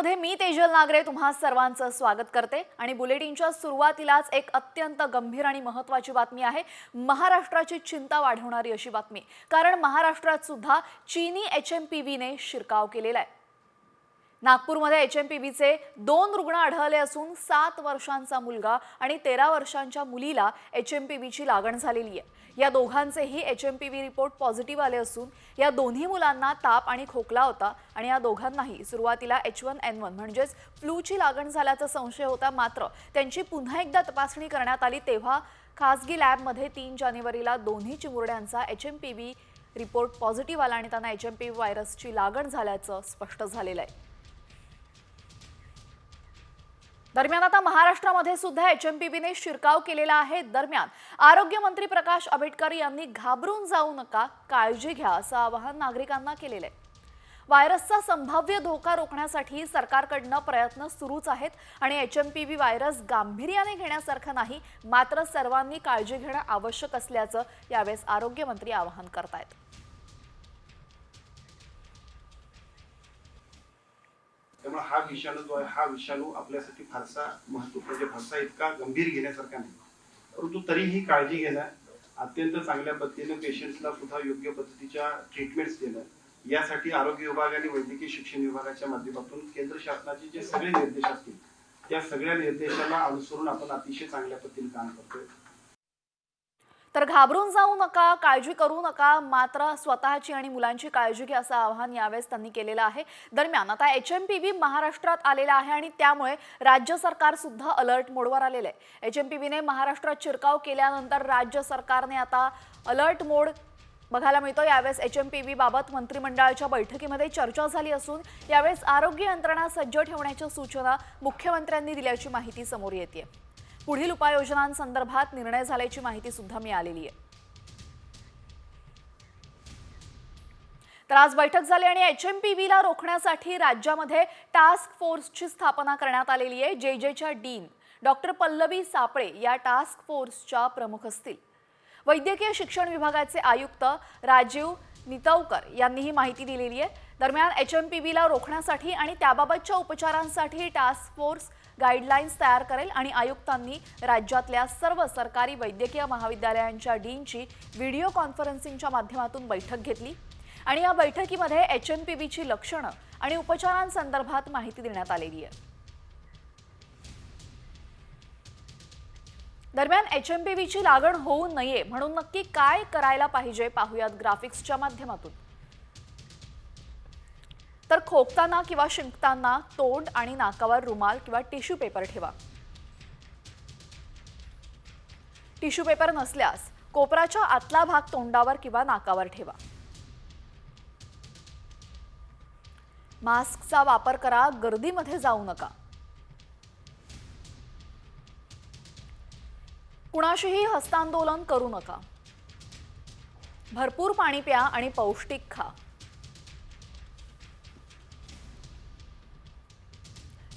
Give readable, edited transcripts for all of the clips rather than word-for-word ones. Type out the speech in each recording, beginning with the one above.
मध्ये मी तेजल नागरे तुम्हा सर्वांचं स्वागत करते आणि बुलेटिनच्या सुरुवातीलाच एक अत्यंत गंभीर आणि महत्त्वाची बातमी आहे। महाराष्ट्राची चिंता वाढवणारी अशी बातमी, कारण महाराष्ट्रात सुद्धा चीनी एचएमपीव्हीने शिरकाव केलेला आहे। नागपूरमध्ये एचएमपीव्हीचे 2 रुग्ण आढळले असून 7 वर्षांचा मुलगा आणि 13 वर्षांच्या मुलीला एचएमपीव्हीची लागण झालेली आहे। या दोघांचेही एचएमपीव्ही रिपोर्ट पॉझिटिव्ह आले असून या दोन्ही मुलांना ताप आणि खोकला होता आणि या दोघांनाही सुरुवातीला H1N1 म्हणजेच फ्लूची लागण झाल्याचा संशय होता। मात्र त्यांची पुन्हा एकदा तपासणी करण्यात आली तेव्हा खासगी लॅबमध्ये 3 जानेवारीला दोन्ही चिमुरड्यांचा एचएमपीव्ही रिपोर्ट पॉझिटिव्ह आला आणि त्यांना एचएमपीव्ही व्हायरसची लागण झाल्याचं स्पष्ट झालेलं आहे। दरम्यान आता महाराष्ट्रामध्ये सुद्धा एचएमपीव्हीने शिरकाव केलेला आहे। दरम्यान आरोग्य मंत्री प्रकाश आंबेडकर यांनी घाबरून जाऊ नका, काळजी घ्या असं आवाहन नागरिकांना केलेलं आहे। व्हायरसचा संभाव्य धोका रोखण्यासाठी सरकारकडून प्रयत्न सुरूच आहेत आणि एचएमपीव्ही व्हायरस गांभीर्याने घेण्यासारखं नाही, मात्र सर्वांनी काळजी घेणं आवश्यक असल्याचं यावेळेस आरोग्य मंत्री आवाहन करतायत। त्यामुळे हा विषाणू जो आहे हा विषाणू आपल्यासाठी फारसा महत्त्वाचा फारसा इतका गंभीर घेण्यासारखा नाही, परंतु तरीही काळजी घेणं, अत्यंत चांगल्या पद्धतीने पेशंट्सला सुद्धा योग्य पद्धतीच्या ट्रीटमेंट्स देणं, यासाठी आरोग्य विभाग आणि वैद्यकीय शिक्षण विभागाच्या माध्यमातून केंद्र शासनाचे जे सगळे निर्देश असतील त्या सगळ्या निर्देशांना अनुसरून आपण अतिशय चांगल्या पद्धतीने काम करतोय। तर घाबरून जाऊ नका, काळजी करू नका, मात्र स्वतःची आणि मुलांची काळजी घ्या असं आवाहन यावेळेस त्यांनी केलेलं आहे। दरम्यान आता एचएमपीव्ही महाराष्ट्रात आलेला आहे आणि त्यामुळे राज्य सरकार सुद्धा अलर्ट मोडवर आलेलं आहे। एचएमपीव्हीने महाराष्ट्रात शिरकाव केल्यानंतर राज्य सरकारने आता अलर्ट मोड बघायला मिळतो। यावेळेस एचएमपीव्ही बाबत मंत्रिमंडळाच्या बैठकीमध्ये चर्चा झाली असून यावेळेस आरोग्य यंत्रणा सज्ज ठेवण्याच्या सूचना मुख्यमंत्र्यांनी दिल्याची माहिती समोर येते। पुढील उपाययोजनांसंदर्भात निर्णय झाल्याची माहिती सुद्धा मिळालेली आहे। तर आज बैठक झाली आणि एचएमपीव्हीला रोखण्यासाठी राज्यामध्ये टास्क फोर्सची स्थापना करण्यात आलेली आहे। जेजेच्या डीन डॉक्टर पल्लवी सापळे या टास्क फोर्सच्या प्रमुख असतील। वैद्यकीय शिक्षण विभागाचे आयुक्त राजीव नितवकर यांनी ही माहिती दिलेली आहे। दरम्यान एचएमपीव्हीला रोखण्यासाठी आणि त्याबाबतच्या उपचारांसाठी टास्क फोर्स गाईडलाईन्स तयार करेल आणि आयुक्तांनी राज्यातल्या सर्व सरकारी वैद्यकीय महाविद्यालयांच्या डीनची व्हिडिओ कॉन्फरन्सिंगच्या माध्यमातून बैठक घेतली आणि या बैठकीमध्ये एचएमपीव्हीची लक्षणं आणि उपचारांसंदर्भात माहिती देण्यात आलेली आहे। दरम्यान एचएमपीव्हीची लागण होऊ नये म्हणून नक्की काय करायला पाहिजे पाहूयात ग्राफिक्सच्या माध्यमातून। तर खोकताना किंवा शिंकताना तोंड आणि नाकावर रुमाल किंवा टिश्यू पेपर ठेवा। टिश्यू पेपर नसल्यास कोपराच्या आतला भाग तोंडावर किंवा नाकावर ठेवा। मास्कचा वापर करा, गर्दीमध्ये जाऊ नका। कुणाशीही हस्तांदोलन करू नका। भरपूर पाणी प्या आणि पौष्टिक खा।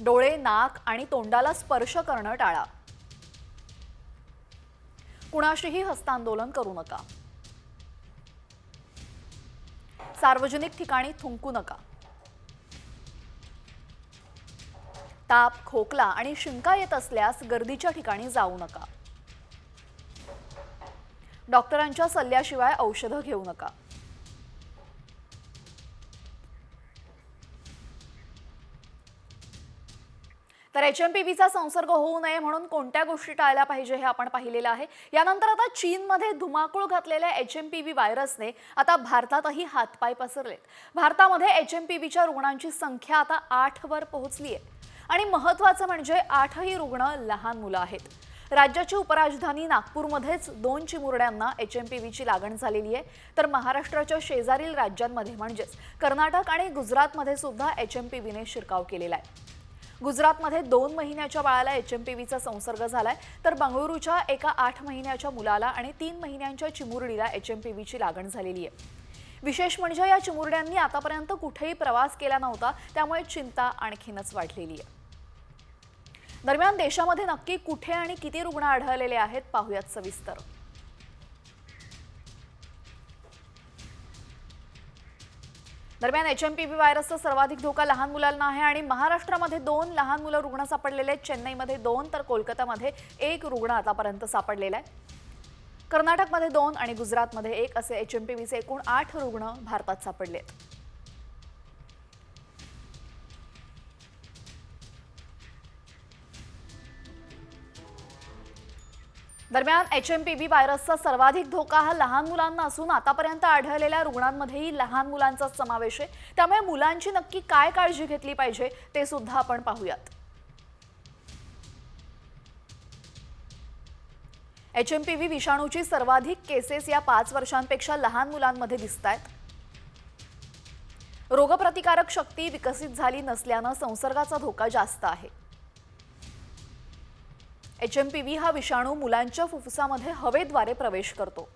डोळे, नाक आणि तोंडाला स्पर्श करणं टाळा। कुणाशीही हस्तांदोलन करू नका। सार्वजनिक ठिकाणी थुंकू नका। ताप, खोकला आणि शिंका येत असल्यास गर्दीच्या ठिकाणी जाऊ नका। डॉक्टरांच्या सल्ल्याशिवाय औषधं घेऊ नका। तर एचएमपीव्हीचा संसर्ग होऊ नये म्हणून कोणत्या गोष्टी टाळल्या पाहिजे हे आपण पाहिलेलं आहे। यानंतर आता चीनमध्ये धुमाकूळ घातलेल्या एचएमपीव्ही व्हायरसने आता भारतातही हातपाय पसरलेत। भारतामध्ये एचएमपीव्हीच्या रुग्णांची संख्या आता 8 वर पोहोचली आहे आणि महत्त्वाचं म्हणजे 8ही रुग्ण लहान मुलं आहेत। राज्याची उपराजधानी नागपूरमध्येच 2 चिमुरड्यांना एचएमपीव्हीची लागण झालेली आहे, तर महाराष्ट्राच्या शेजारील राज्यांमध्ये म्हणजेच कर्नाटक आणि गुजरातमध्ये सुद्धा एचएमपीव्हीने शिरकाव केलेला आहे। गुजरातमध्ये 2 महिन्याच्या बाळाला एचएमपीव्हीचा संसर्ग झालाय, तर बंगळुरूच्या एका 8 महिन्याच्या मुलाला आणि 3 महिन्यांच्या चिमुरडीला एचएमपीव्हीची लागण झालेली आहे। विशेष म्हणजे या चिमुरड्यांनी आतापर्यंत कुठेही प्रवास केला नव्हता, त्यामुळे चिंता आणखीनच वाढलेली आहे। दरम्यान देशामध्ये नक्की कुठे आणि किती रुग्ण आढळलेले आहेत पाहूयात सविस्तर। दरम्यान HMPV व्हायरसचा सर्वाधिक धोका लहान मुलांना आहे आणि महाराष्ट्रामध्ये 2 लहान मुलं रुग्ण सापडलेले आहेत. चेन्नईमध्ये 2 तर कोलकातामध्ये 1 रुग्ण आतापर्यंत सापडलेला आहे. कर्नाटकमध्ये 2 आणि गुजरातमध्ये 1 असे HMPVचे एकूण 8 रुग्ण भारतात सापडले आहेत. दरम्यान HMPV व्हायरसचा सर्वाधिक धोका हा लहान मुलांना असून आतापर्यंत आढळलेल्या रुग्णांमध्येही लहान मुलांचा समावेश आहे. त्यामुळे मुलांची नक्की काय काळजी घेतली पाहिजे ते सुद्धा आपण पाहूयात. HMPV विषाणूची सर्वाधिक केसेस या 5 वर्षांपेक्षा लहान मुलांमध्ये दिसतायत. रोगप्रतिकारक शक्ती विकसित झाली नसल्यानं संसर्गाचा धोका जास्त आहे. HMPV हा विषाणू मुलांच्या फुफ्फुसामध्ये हवेद्वारे प्रवेश करतो.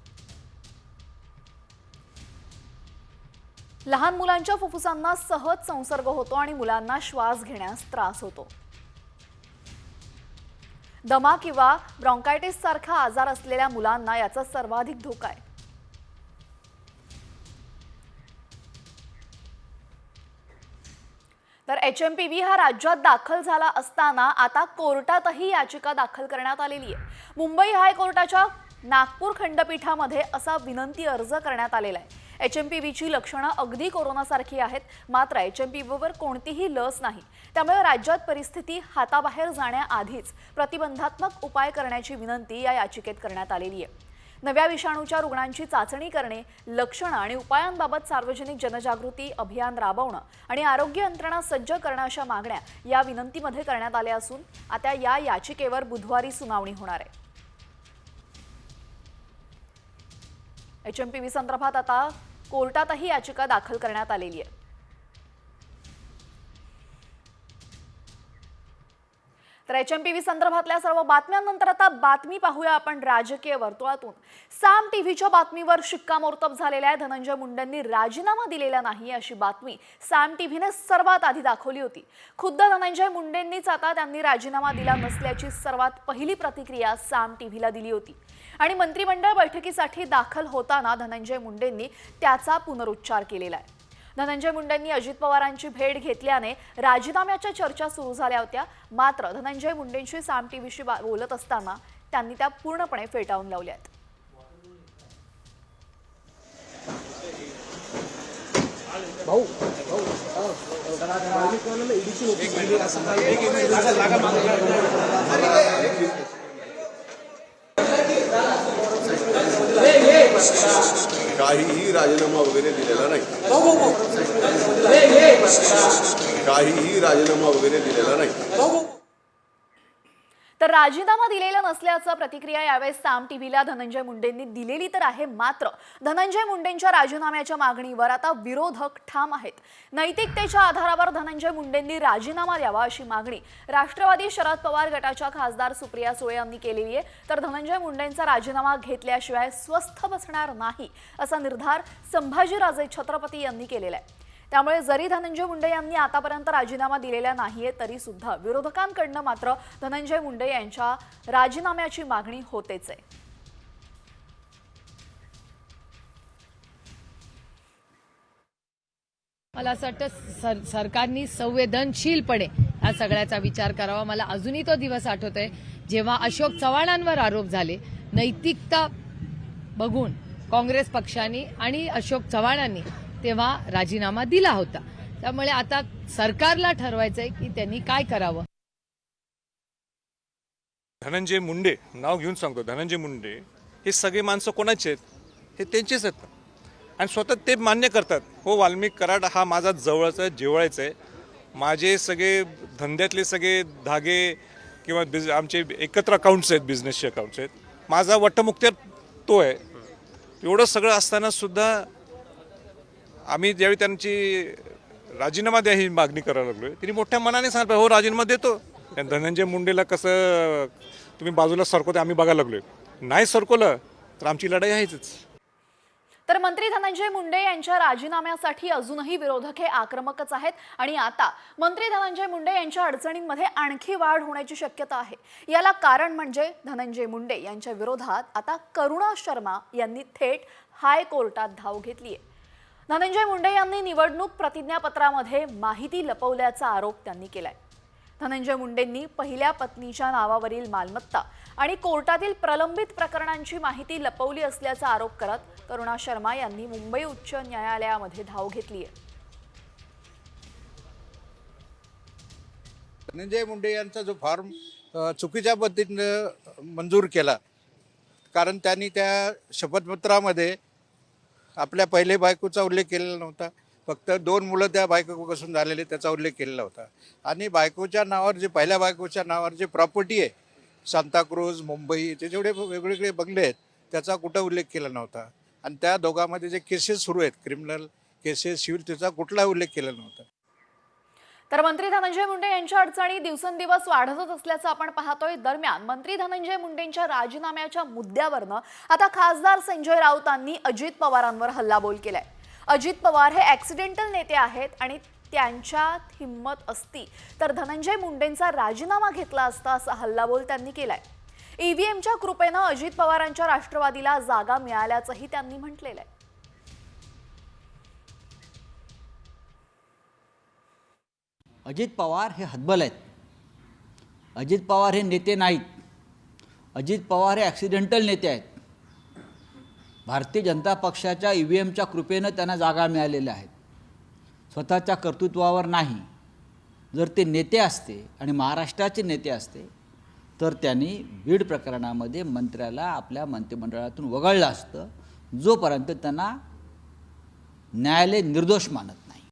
लहान मुलांच्या फुफ्फुसांना सहज संसर्ग होतो आणि मुलांना श्वास घेण्यास त्रास होतो. दमा किंवा ब्रॉन्कायटिस सारखा आजार असलेल्या मुलांना याचा सर्वाधिक धोका आहे. तर HMPV हा राज्यात दाखल झाला असताना आता कोर्टातही याचिका दाखल करण्यात आलेली आहे. मुंबई हायकोर्टाच्या नागपूर खंडपीठामध्ये असा विनंती अर्ज करण्यात आलेला आहे. HMPVची लक्षणं अगदी कोरोनासारखी आहेत, मात्र HMPVवर कोणतीही लस नाही. त्यामुळे राज्यात परिस्थिती हाताबाहेर जाण्याआधीच प्रतिबंधात्मक उपाय करण्याची विनंती या याचिकेत करण्यात आलेली आहे. नव्या विषाणूच्या रुग्णांची चाचणी करणे, लक्षणं आणि उपायांबाबत सार्वजनिक जनजागृती अभियान राबवणं आणि आरोग्य यंत्रणा सज्ज करणं अशा मागण्या या विनंतीमध्ये करण्यात आल्या असून आता या याचिकेवर बुधवारी सुनावणी होणार आहे. HMPV संदर्भात आता कोर्टातही याचिका दाखल करण्यात आलेली आहे. तर HMPV संदर्भातल्या सर्व बातम्यांनंतर आता बातमी पाहूया आपण राजकीय वर्तुळातून. साम टीव्हीच्या बातमीवर शिक्कामोर्तब झालेल्या आहे. धनंजय मुंडेंनी राजीनामा दिलेला नाही अशी बातमी साम टीव्हीने सर्वात आधी दाखवली होती. खुद्द धनंजय मुंडेंनीच आता त्यांनी राजीनामा दिला नसल्याची सर्वात पहिली प्रतिक्रिया साम टीव्हीला दिली होती आणि मंत्रिमंडळ बैठकीसाठी दाखल होताना धनंजय मुंडेंनी त्याचा पुनरुच्चार केलेला आहे. धनंजय मुंडेंनी अजित पवारांची भेट घेतल्याने राजीनाम्याच्या चर्चा सुरू झाल्या होत्या. मात्र धनंजय मुंडेंशी साम टीव्हीशी बोलत असताना त्यांनी त्या पूर्णपणे फेटाळून लावल्या आहेत. काहीही राजीनामा वगैरे दिलेला नाही. काहीही राजीनामा वगैरे दिलेला नाही. तर राजीनामा दिलेला नसल्याचं प्रतिक्रिया यावेळेस साम टीव्हीला धनंजय मुंडेंनी दिलेली तर आहे. मात्र धनंजय मुंडेंच्या राजीनाम्याच्या मागणीवर आता विरोधक ठाम आहेत. नैतिकतेच्या आधारावर धनंजय मुंडेंनी राजीनामा द्यावा अशी मागणी राष्ट्रवादी शरद पवार गटाच्या खासदार सुप्रिया सुळे यांनी केलेली आहे. तर धनंजय मुंडेंचा राजीनामा घेतल्याशिवाय स्वस्थ बसणार नाही असा निर्धार संभाजीराजे छत्रपती यांनी केलेला आहे. त्यामुळे जरी धनंजय मुंडे यांनी आतापर्यंत राजीनामा दिलेला नाहीये तरी सुद्धा विरोधकांकडनं मात्र धनंजय मुंडे यांच्या राजीनाम्याची मागणी होतेच आहे. मला असं वाटतं सरकारने संवेदनशीलपणे हा सगळ्याचा विचार करावा. मला अजूनही तो दिवस आठवतोय जेव्हा अशोक चव्हाणांवर आरोप झाले. नैतिकता बघून काँग्रेस पक्षाने आणि अशोक चव्हाणांनी तेव्हा राजीनामा दिला होता. त्यामुळे आता सरकारला ठरवायचंय की त्यांनी काय करावं. धनंजय मुंडे नाव घेऊन सांगतो, धनंजय मुंडे हे सगळे माणसं कोणाचे आहेत? हे त्यांचेच आहेत आणि स्वतः ते मान्य करतात. हो, वाल्मिक कराड हा माझा जवळचा जिव्हाळ्याचा आहे. माझे सगळे धंद्यातले सगळे धागे किंवा आमचे एकत्र अकाउंट्स आहेत, बिझनेसचे अकाउंट्स आहेत. माझा वटमुक्त्यार तो आहे. एवढं सगळं असताना सुद्धा आम्ही ज्यावेळी त्यांची राजीनामा द्या ही मागणी करायला लागलोय, त्यांनी मोठ्या मनाने सांगितलं हो राजीनामा देतो. धनंजय मुंडेला कसं तुम्ही बाजूला सरकवते आम्ही बघायला लागलोय. नाही सरकवलं तर आमची लढाई आहेच. तर मंत्री धनंजय मुंडे यांच्या राजीनाम्यासाठी अजूनही विरोधक हे आक्रमकच आहेत आणि आता मंत्री धनंजय मुंडे यांच्या अडचणींमध्ये आणखी वाढ होण्याची शक्यता आहे. याला कारण म्हणजे धनंजय मुंडे यांच्या विरोधात आता करुणा शर्मा यांनी थेट हायकोर्टात धाव घेतली आहे. धनंजय मुंडे यांनी निवडणूक प्रतिज्ञापत्रामध्ये माहिती लपवल्याचा आरोप त्यांनी केलाय. धनंजय मुंडेंनी पहिल्या पत्नीच्या नावावरील मालमत्ता आणि कोर्टातील प्रलंबित प्रकरणांची माहिती लपवली असल्याचा आरोप करत करुणा शर्मा यांनी मुंबई उच्च न्यायालयामध्ये धाव घेतली आहे. धनंजय मुंडे यांचा जो फॉर्म चुकीच्या पद्धतीनं मंजूर केला, कारण त्यांनी त्या शपथपत्रामध्ये आपल्या पहिल्या बायकोचा उल्लेख केलेला नव्हता. फक्त 2 मुलं त्या बायकोपासून झालेले त्याचा उल्लेख केलेला होता. आणि बायकोच्या नावावर जे पहिल्या बायकोच्या नावावर जे प्रॉपर्टी आहे, सांताक्रूज, मुंबई, ते जेवढे वेगवेगळे बंगले आहेत त्याचा कुठं उल्लेख केला नव्हता. आणि त्या दोघांमध्ये जे केसेस सुरू आहेत, क्रिमिनल केसेस, सिव्हिल, त्याचा कुठला उल्लेख केला नव्हता. तर मंत्री धनंजय मुंडे यांच्या अडचणी दिवसेंदिवस वाढतच असल्याचं आपण पाहतोय. दरम्यान मंत्री धनंजय मुंडेंच्या राजीनाम्याच्या मुद्द्यावरनं आता खासदार संजय राऊतांनी अजित पवारांवर हल्लाबोल केलाय. अजित पवार हे ॲक्सिडेंटल नेते आहेत आणि त्यांच्यात हिंमत असती तर धनंजय मुंडेंचा राजीनामा घेतला असता, असा हल्लाबोल त्यांनी केलाय. ईव्हीएमच्या कृपेनं अजित पवारांच्या राष्ट्रवादीला जागा मिळाल्याचंही त्यांनी म्हटलेलं आहे. अजित पवार हे हतबल आहेत. अजित पवार हे नेते नाहीत. अजित पवार हे ॲक्सिडेंटल नेते आहेत. भारतीय जनता पक्षाच्या ईव्हीएमच्या कृपेनं त्यांना जागा मिळालेल्या आहेत, स्वतःच्या कर्तृत्वावर नाही. जर ते नेते असते आणि महाराष्ट्राचे नेते असते तर त्यांनी बीड प्रकरणामध्ये मंत्र्याला आपल्या मंत्रिमंडळातून वगळलं असतं, जोपर्यंत त्यांना न्यायालय निर्दोष मानत नाही.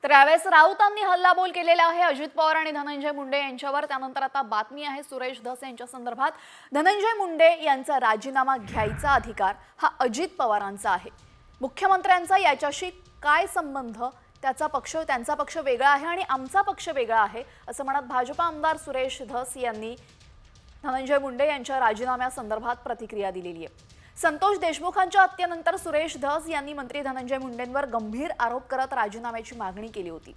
तर यावेळेस राऊतांनी हल्लाबोल केलेला आहे अजित पवार आणि धनंजय मुंडे यांच्यावर. त्यानंतर आता बातमी आहे सुरेश धस यांच्या संदर्भात. धनंजय मुंडे यांचा राजीनामा घ्यायचा अधिकार हा अजित पवारांचा आहे. मुख्यमंत्र्यांचा याच्याशी काय संबंध? त्यांचा पक्ष वेगळा आहे आणि आमचा पक्ष वेगळा आहे, असं म्हणत भाजपा आमदार सुरेश धस यांनी धनंजय मुंडे यांच्या राजीनाम्यासंदर्भात प्रतिक्रिया दिलेली आहे. संतोष देशमुखांच्या हत्येनंतर सुरेश धस यांनी मंत्री धनंजय मुंडेंवर गंभीर आरोप करत राजीनाम्याची मागणी केली होती.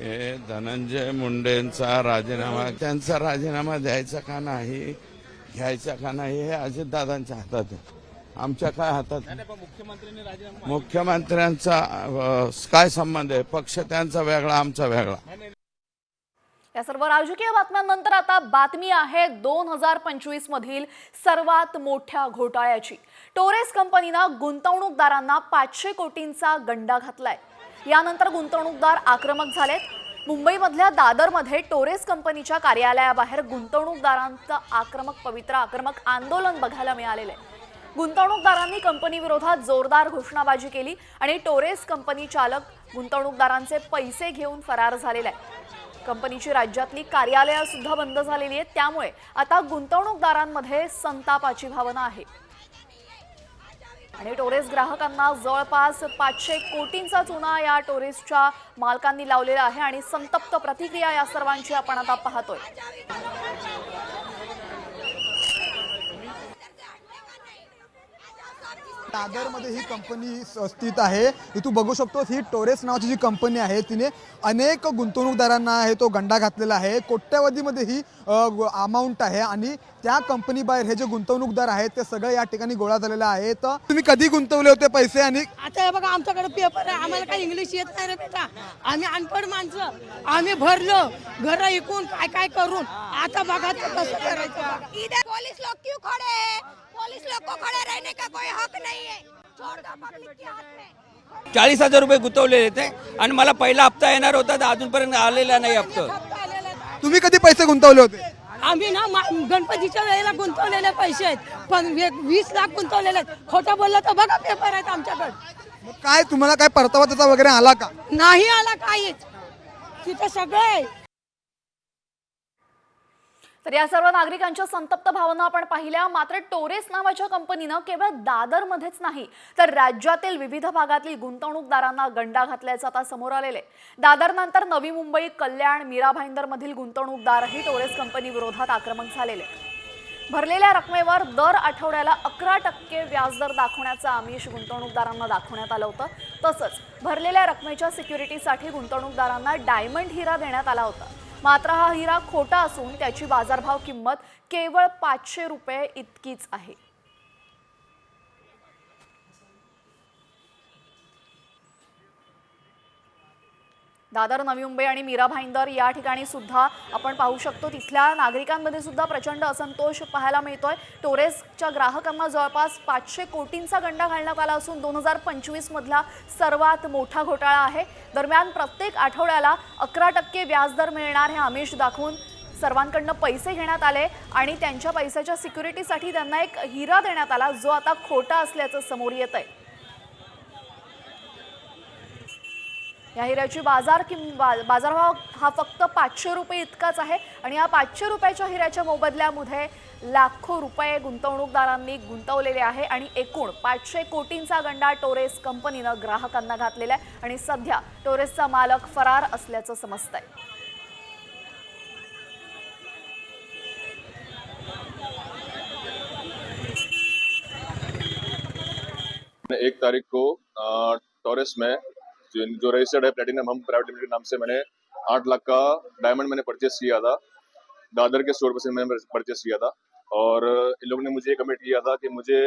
हे धनंजय मुंडेंचा राजीनामा, त्यांचा राजीनामा द्यायचा का नाही, घ्यायचा का नाही, हे अजितदादांच्या हातात आहे, आमच्या काय हातात. मुख्यमंत्र्यांचा काय संबंध आहे? पक्ष त्यांचा वेगळा, आमचा वेगळा. या सर्व राजकीय बातम्यांनंतर आता बातमी आहे 2025 मधील सर्वात मोठ्या घोटाळ्याची. टोरेस कंपनीनं गुंतवणूकदारांना 500 कोटींचा गंडा घातलाय. यानंतर गुंतवणूकदार आक्रमक झालेत. मुंबईमधल्या दादरमध्ये टोरेस कंपनीच्या कार्यालयाबाहेर गुंतवणूकदारांचं आक्रमक आंदोलन बघायला मिळालेलं आहे. गुंतवणूकदारांनी कंपनीविरोधात जोरदार घोषणाबाजी केली आणि टोरेस कंपनी चालक गुंतवणूकदारांचे पैसे घेऊन फरार झालेला आहे. कंपनीची राज्यातली कार्यालयं सुद्धा बंद झालेली आहेत. त्यामुळे आता गुंतवणूकदारांमध्ये संतापाची भावना आहे आणि टोरेस ग्राहकांना जवळपास 500 कोटींचा चुना या टोरेसच्या मालकांनी लावलेला आहे आणि संतप्त प्रतिक्रिया या सर्वांची आपण आता पाहतोय. दादरमध्ये ही कंपनी स्थित आहे. तू बघू शकतो ही टोरेस नावाची जी कंपनी आहे तिने अनेक गुंतवणूकदारांना आहे तो गंडा घातलेला आहे. कोट्यवधीमध्ये ही अमाऊंट आहे आणि त्या कंपनी बाहेर हे जे गुंतवणूकदार आहेत ते सगळे या ठिकाणी गोळा झालेले आहेत. तुम्ही कधी गुंतवले होते पैसे? आणि आता बघा आमच्याकडे पेपर आहे, आम्हाला काही इंग्लिश येत नाही रे बेटा, आम्ही अनपढ माणसं, आम्ही भरलो घर ऐकून काय करून. आता बघा कसं करायचं. पोलीस लोग क्यों खड़े हैं? पुलिस लोग को खड़े रहने का कोई हक नहीं है. छोड़ दो पब्लिक के हाथ में. 40,000 रुपये गुंतवलेले ते आणि मला पहिला हप्ता येणार होता तर अजूनपर्यंत आलेला नाही हप्ता. तुम्ही कधी पैसे गुंतवले होते? आम्ही ना गणपतीच्या वेळेला गुंतवलेले पैसे आहेत, पण 20 लाख गुंतवलेले आहेत. खोटं बोललं तर बघा पेपर आहेत आमच्याकडे. मग काय तुम्हाला काय परतावा त्याचा वगैरे आला का? नाही आला काहीच. तिथं सगळं आहे. तर या सर्व नागरिकांच्या संतप्त भावना आपण पाहिल्या. मात्र टोरेस नावाच्या कंपनीनं केवळ दादरमध्येच नाही तर राज्यातील विविध भागातील गुंतवणूकदारांना गंडा घातल्याचं आता समोर आलेलं आहे. दादरनंतर नवी मुंबई, कल्याण, मीरा भाईंदरमधील गुंतवणूकदारही टोरेस कंपनी विरोधात आक्रमक झालेले. भरलेल्या रकमेवर दर आठवड्याला 11% व्याजदर दाखवण्याचं आमिष गुंतवणूकदारांना दाखवण्यात आलं होतं. तसंच भरलेल्या रकमेच्या सिक्युरिटीसाठी गुंतवणूकदारांना डायमंड हिरा देण्यात आला होता. मात्र हा हिरा खोटा असून त्याची बाजारभाव किंमत केवळ 500 रुपये इतकीच आहे. दादर, नवी मुंबई आणि मीरा भाईंदर या ठिकाणी सुद्धा आपण पाहू शकतो तिथल्या नागरिकांमध्ये सुद्धा प्रचंड असंतोष पाहायला मिळतोय. टोरेसच्या ग्राहकांना जवळपास 500 कोटींचा गंडा घालण्यात आला असून 2025 मधला सर्वात मोठा घोटाळा आहे. दरम्यान प्रत्येक आठवड्याला 11% व्याजदर मिळणार हे आमिष दाखवून सर्वांकडनं पैसे घेण्यात आले आणि त्यांच्या पैशाच्या सिक्युरिटीसाठी त्यांना एक हिरा देण्यात आला जो आता खोटा असल्याचं समोर येत आहे. या हिऱ्याची बाजारभाव हा फक्त 500 रुपये इतकाच आहे आणि या 500 रुपयाच्या हिऱ्याच्या मोबदल्यामध्ये लाखो रुपये गुंतवणूकदारांनी गुंतवलेले आहे आणि एकूण 500 कोटींचा गंडा टोरेस कंपनीनं ग्राहकांना घातलेला आहे आणि सध्या टोरेसचा मालक फरार असल्याचं समजतंय. 1 तारीख को टोरेस में जो रजिस्टर्ड है प्लेटिनम हम प्राइवेट लिमिटेड नाम से मैंने 8 लाख का डायमंड मैंने परचेस किया था. दादर के स्टोर पर से मैंने परचेस किया था और इन लोगों ने मुझे ये कमिट किया था कि मुझे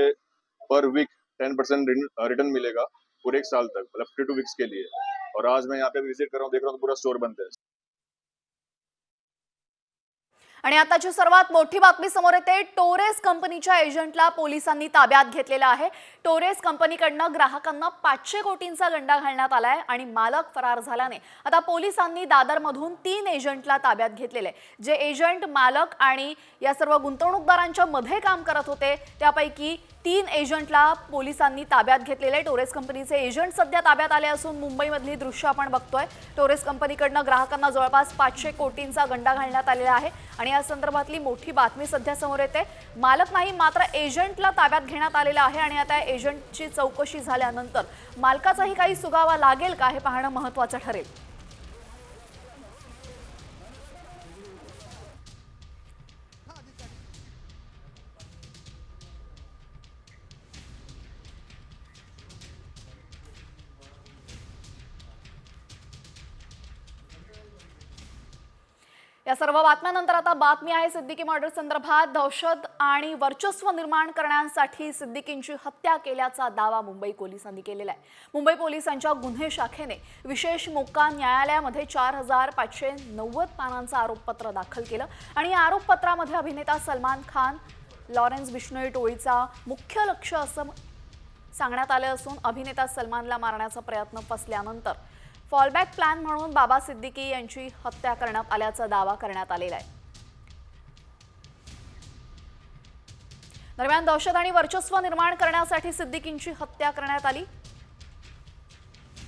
पर वीक 10% रिटर्न मिलेगा पूरे 1 साल तक, मतलब 52 वीक्स के लिए. और आज मैं यहाँ पे विजिट कर रहा हूँ, देख रहा हूँ तो पूरा स्टोर बंद है. आणि आताची सर्वात मोठी बातमी समोर येते. टोरेस कंपनीच्या एजंटला पोलिसांनी ताब्यात घेतलेलं आहे. टोरेस कंपनीकडनं ग्राहकांना 500 कोटींचा गंडा घालण्यात आलाय आणि मालक फरार झाल्याने आता पोलिसांनी दादरमधून 3 एजंटला ताब्यात घेतलेले. जे एजंट मालक आणि या सर्व गुंतवणूकदारांच्या मध्ये काम करत होते त्यापैकी 3 एजंटला पोलिसांनी ताब्यात घेतलेले. टोरेस कंपनीचे एजंट सध्या ताब्यात आले असून मुंबईमधली दृश्य आपण बघतोय. टोरेस कंपनीकडनं ग्राहकांना जवळपास 500 कोटींचा गंडा घालण्यात आलेला आहे आणि या संदर्भातली मोठी बातमी सध्या समोर येते. मालक नाही मात्र एजंटला ताब्यात घेण्यात आलेला आहे आणि आता एजंटची चौकशी झाल्यानंतर मालकाचाही काही सुगावा लागेल का हे पाहणं महत्त्वाचं ठरेल. या सर्व बातम्यांनंतर आता बातमी आहे सिद्दीकी मर्डर संदर्भात. दहशत आणि वर्चस्व निर्माण करण्यासाठी सिद्दीकींची हत्या केल्याचा दावा मुंबई पोलिसांनी केलेला आहे. मुंबई पोलिसांच्या गुन्हे शाखेने विशेष मोक्का न्यायालयामध्ये 4590 पानांचं आरोपपत्र दाखल केलं आणि या आरोपपत्रामध्ये अभिनेता सलमान खान, लॉरेन्स बिश्नोई टोळीचा मुख्य लक्ष्य असं सांगण्यात आलं असून अभिनेता सलमानला मारण्याचा प्रयत्न फसल्यानंतर फॉलबॅक प्लॅन म्हणून बाबा सिद्दीकी यांची हत्या करण्यात आल्याचा दावा करण्यात आलेला आहे. दरम्यान दहशत आणि वर्चस्व निर्माण करण्यासाठी सिद्दीकींची हत्या करण्यात आली.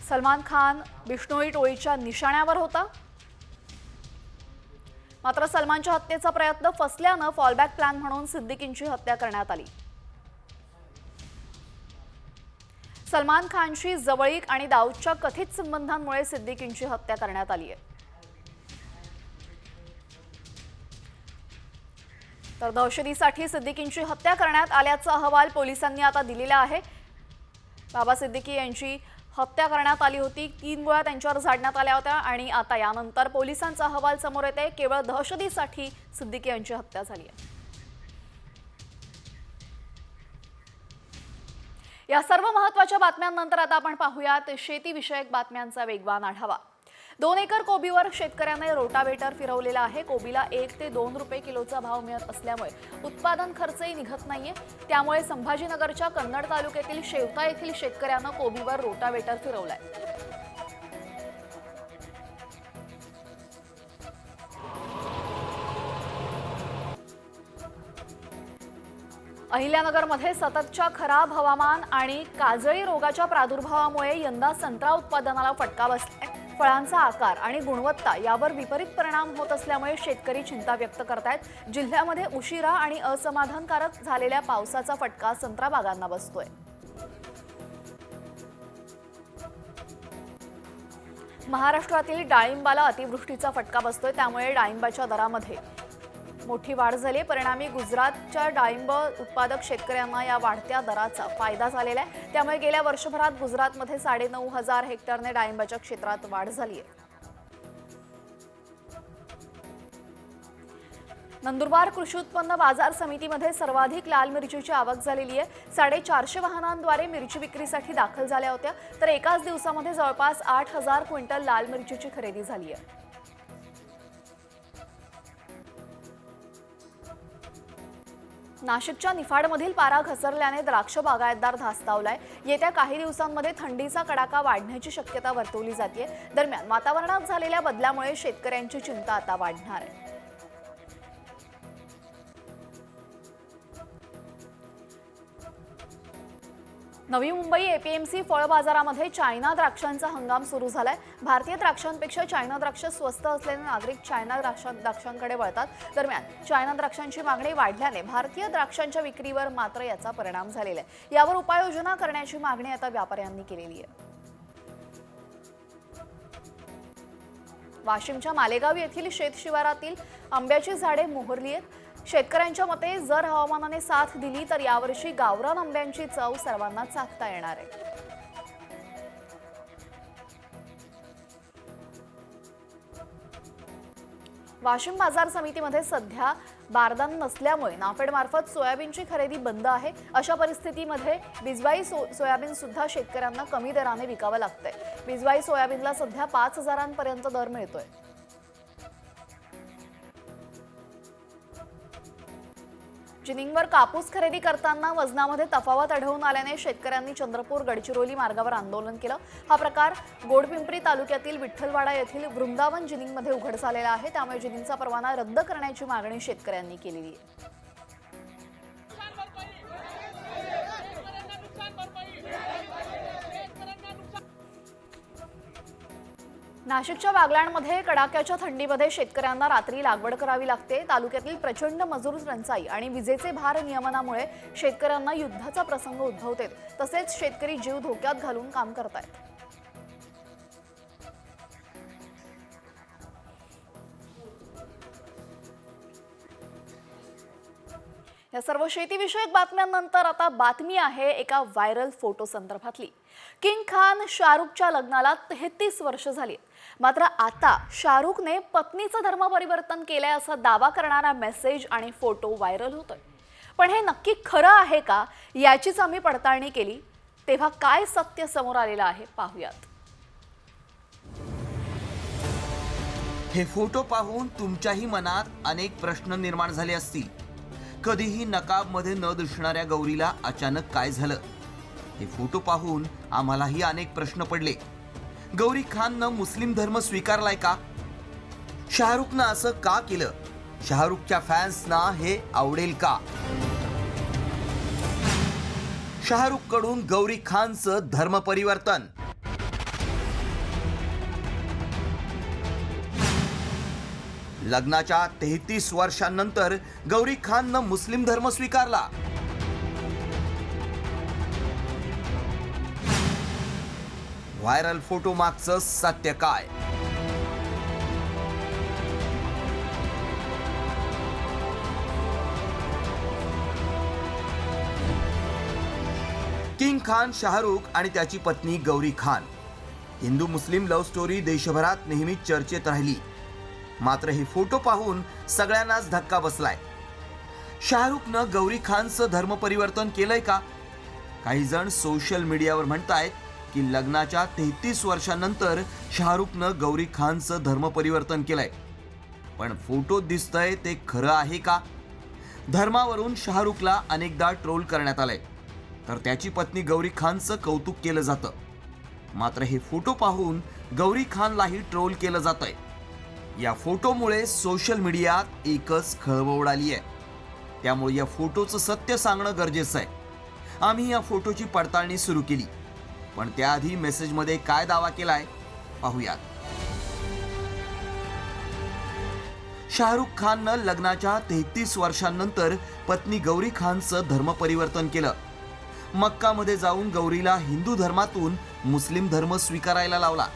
सलमान खान बिश्नोई टोळीच्या निशाण्यावर होता मात्र सलमानच्या हत्येचा प्रयत्न फसल्यानं फॉलबॅक प्लॅन म्हणून सिद्दीकींची हत्या करण्यात आली. सलमान खानशी जवळीक आणि दाऊदच्या कथित संबंधांमुळे सिद्दीकींची हत्या करण्यात आली आहे. तर दहशतीसाठी सिद्दीकींची हत्या करण्यात आल्याचा अहवाल पोलिसांनी आता दिलेला आहे. बाबा सिद्दीकी यांची हत्या करण्यात आली होती. 3 गोळ्या त्यांच्यावर झाडण्यात आल्या होत्या आणि आता यानंतर पोलिसांचा अहवाल समोर येते. केवळ दहशतीसाठी सिद्दीकी यांची हत्या झाली आहे. या सर्व महत्त्वाच्या बातम्यांनंतर आता आपण पाहूयात शेतीविषयक बातम्यांचा वेगवान आढावा. 2 एकर कोबीवर शेतकऱ्याने रोटावेटर फिरवलेला आहे. कोबीला 1 ते 2 रुपये किलोचा भाव मिळत असल्यामुळे उत्पादन खर्चही निघत नाहीये. त्यामुळे संभाजीनगरच्या कन्नड तालुक्यातील शेवता येथील शेतकऱ्यानं कोबीवर रोटावेटर फिरवलाय. अहिल्यानगरमध्ये सततच्या खराब हवामान आणि काजळी रोगाच्या प्रादुर्भावामुळे यंदा संत्रा उत्पादनाला फटका बसलाय. फळांचा आकार आणि गुणवत्ता यावर विपरीत परिणाम होत असल्यामुळे शेतकरी चिंता व्यक्त करतायत. जिल्ह्यामध्ये उशिरा आणि असमाधानकारक झालेल्या पावसाचा फटका संत्रा बागांना बसतोय. महाराष्ट्रातील डाळिंबाला अतिवृष्टीचा फटका बसतोय त्यामुळे डाळिंबाच्या दरामध्ये मोठी वाढ झाली. परिणामी गुजरातच्या डाळिंब उत्पादक शेतकऱ्यांना या वाढत्या दराचा फायदा झालेला आहे. त्यामुळे गेल्या वर्षभरात गुजरातमध्ये 9,500 हेक्टरने डाळिंबाच्या क्षेत्रात वाढ झाली आहे. नंदुरबार कृषी उत्पन्न बाजार समितीमध्ये सर्वाधिक लाल मिरचीची आवक झालेली आहे. 450 वाहनांद्वारे मिरची विक्रीसाठी दाखल झाल्या होत्या, तर एकाच दिवसामध्ये जवळपास 8,000 क्विंटल लाल मिरचीची खरेदी झाली आहे. नाशिकच्या निफाडमधील पारा घसरल्याने द्राक्ष बागायतदार धास्तावलाय. येत्या काही दिवसांमध्ये थंडीचा कडाका वाढण्याची शक्यता वर्तवली जाते. दरम्यान वातावरणात झालेल्या बदलामुळे शेतकऱ्यांची चिंता आता वाढणार आहे. नवी मुंबई एपीएमसी फळ बाजारामध्ये चायना द्राक्षांचा हंगाम सुरू झालाय. भारतीय द्राक्षांपेक्षा चायना द्राक्ष स्वस्त असल्याने नागरिक चायना द्राक्षांकडे वळतात. दरम्यान चायना द्राक्षांची मागणी वाढल्याने भारतीय द्राक्षांच्या विक्रीवर मात्र याचा परिणाम झालेला आहे. यावर उपाययोजना करण्याची मागणी आता व्यापाऱ्यांनी केलेली आहे. वाशिमच्या मालेगाव येथील शेत शिवारातील आंब्याची झाडे मोहरली आहेत. शेतकऱ्यांच्या मते जर हवामानाने साथ दिली तर यावर्षी गावरान आंब्यांची चव सर्वांना चाखता येणार आहे. वाशिम बाजार समितीमध्ये सध्या बारदान नसल्यामुळे नाफेड मार्फत सोयाबीनची खरेदी बंद आहे. अशा परिस्थितीमध्ये बिजवाई सोयाबीन सुद्धा शेतकऱ्यांना कमी दराने विकावं लागतंय. बिजवाई सोयाबीनला सध्या 5,000 पर्यंत दर मिळतोय. जिनिंगवर कापूस खरेदी करताना वजनामध्ये तफावत आढळून आल्याने शेतकऱ्यांनी चंद्रपूर गडचिरोली मार्गावर आंदोलन केलं. हा प्रकार गोडपिंपरी तालुक्यातील विठ्ठलवाडा येथील वृंदावन जिनिंगमध्ये उघड झालेला आहे. त्यामुळे जिनिंगचा परवाना रद्द करण्याची मागणी शेतकऱ्यांनी केलेली आहे. नाशिकच्या बागलाणमध्ये कडाक्याच्या थंडीमध्ये शेतकऱ्यांना रात्री लागवड करावी लागते. तालुक्यातील प्रचंड मजूर टंचाई आणि विजेचे भार नियमनामुळे शेतकऱ्यांना युद्धाचा प्रसंग उद्भवते. तसेच शेतकरी जीव धोक्यात घालून काम करतायत. या सर्व शेतीविषयक बातम्यांनंतर आता बातमी आहे एका व्हायरल फोटो संदर्भातली. किंग खान शाहरुखच्या लग्नाला 33 वर्ष झाली. मात्र आता शाहरुखने पत्नीचं धर्म परिवर्तन केलंय असा दावा करणारा मेसेज आणि फोटो व्हायरल होतोय. पण हे नक्की खरं आहे का याचीच आम्ही पडताळणी केली. तेव्हा काय सत्य समोर आलेलं आहे पाहूयात. हे फोटो पाहून तुमच्याही मनात अनेक प्रश्न निर्माण झाले असतील. कधीही नकाबमध्ये न दिसणाऱ्या गौरीला अचानक काय झालं? हे फोटो पाहून आम्हालाही अनेक प्रश्न पडले. गौरी खाननं मुस्लिम धर्म स्वीकारलाय का? शाहरुखनं असं का केलं? शाहरुखच्या फॅन्सना हे आवडेल का? शाहरुख कडून गौरी खानचं धर्म परिवर्तन. लग्नाच्या 33 वर्षांनंतर गौरी खाननं मुस्लिम धर्म स्वीकारला. व्हायरल फोटो मागचं सत्य काय? किंग खान शाहरुख आणि त्याची पत्नी गौरी खान. हिंदू मुस्लिम लव्ह स्टोरी देशभरात नेहमीच चर्चेत राहिली. मात्र हे फोटो पाहून सगळ्यांनाच धक्का बसलाय. शाहरुखनं गौरी खानचं धर्म परिवर्तन केलंय का? काही जण सोशल मीडियावर म्हणतायत की लग्नाच्या 33 वर्षांनंतर शाहरुखनं गौरी खानचं धर्म परिवर्तन केलंय. पण फोटोत दिसतंय ते खरं आहे का? धर्मावरून शाहरुखला अनेकदा ट्रोल करण्यात आलंय, तर त्याची पत्नी गौरी खानचं कौतुक केलं जातं. मात्र हे फोटो पाहून गौरी खानलाही ट्रोल केलं जातंय. या फोटोमुळे सोशल मीडियात एकच खळबळ उडाली आहे. त्यामुळे या फोटोचं सत्य सांगणं गरजेचं आहे. आम्ही या फोटोची पडताळणी सुरू केली. पण त्याआधी मेसेजमध्ये काय दावा केलाय पाहूयात. शाहरुख खाननं लग्नाच्या 33 वर्षांनंतर पत्नी गौरी खानचं धर्म परिवर्तन केलं. मक्कामध्ये जाऊन गौरीला हिंदू धर्मातून मुस्लिम धर्म स्वीकारायला लावला.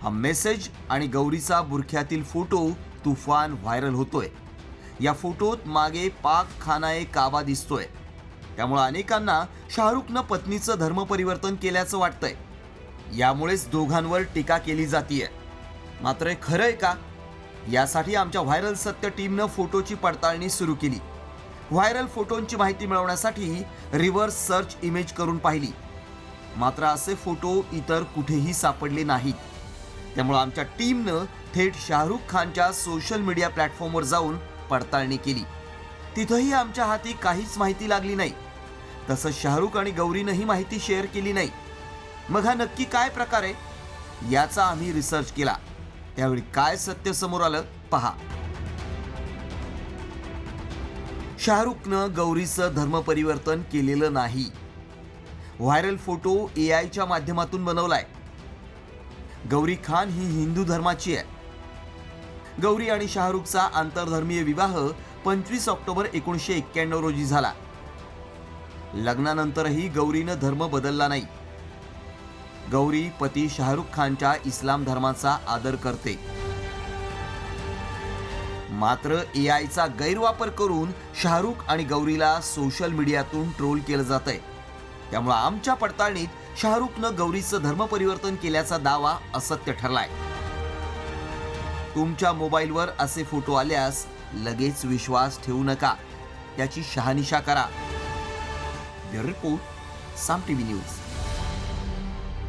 हा मेसेज आणि गौरीचा बुरख्यातील फोटो तुफान व्हायरल होतोय. या फोटोत मागे पाक खानाए काबा दिसतोय. त्यामुळे अनेकांना शाहरुखनं पत्नीचं धर्म परिवर्तन केल्याचं वाटतंय. यामुळेच दोघांवर टीका केली जातीये. मात्र खरंय का? यासाठी आमच्या व्हायरल सत्य टीमनं फोटोची पडताळणी सुरू केली. व्हायरल फोटोंची माहिती मिळवण्यासाठी रिव्हर्स सर्च इमेज करून पाहिली, मात्र असे फोटो इतर कुठेही सापडले नाहीत. त्यामुळे आमच्या टीमनं थेट शाहरुख खानच्या सोशल मीडिया प्लॅटफॉर्मवर जाऊन पडताळणी केली. तिथंही आमच्या हाती काहीच माहिती लागली नाही. तसंच शाहरुख आणि गौरीनंही माहिती शेअर केली नाही. मग हा नक्की काय प्रकार आहे याचा आम्ही रिसर्च केला. त्यावेळी काय सत्य समोर आलं पहा. शाहरुखनं गौरीचं धर्मपरिवर्तन केलेलं नाही. व्हायरल फोटो AIच्या माध्यमातून बनवलाय. गौरी खान ही हिंदू धर्माची आहे. गौरी आणि शाहरुखचा आंतरधर्मीय विवाह 25 ऑक्टोबर 1991 रोजी झाला. लग्नानंतरही गौरीनं धर्म बदलला नाही. गौरी पती शाहरुख खानच्या इस्लाम धर्माचा आदर करते. मात्र AIचा गैरवापर करून शाहरुख आणि गौरीला सोशल मीडियातून ट्रोल केलं जातंय. त्यामुळे आमच्या पडताळणीत शाहरुखनं गौरीचं धर्मपरिवर्तन केल्याचा दावा असत्य ठरलाय. तुमच्या मोबाईलवर असे फोटो आल्यास लगेच विश्वास ठेवू नका, त्याची शहानिशा करा. ब्युरो रिपोर्ट, साम TV न्यूज.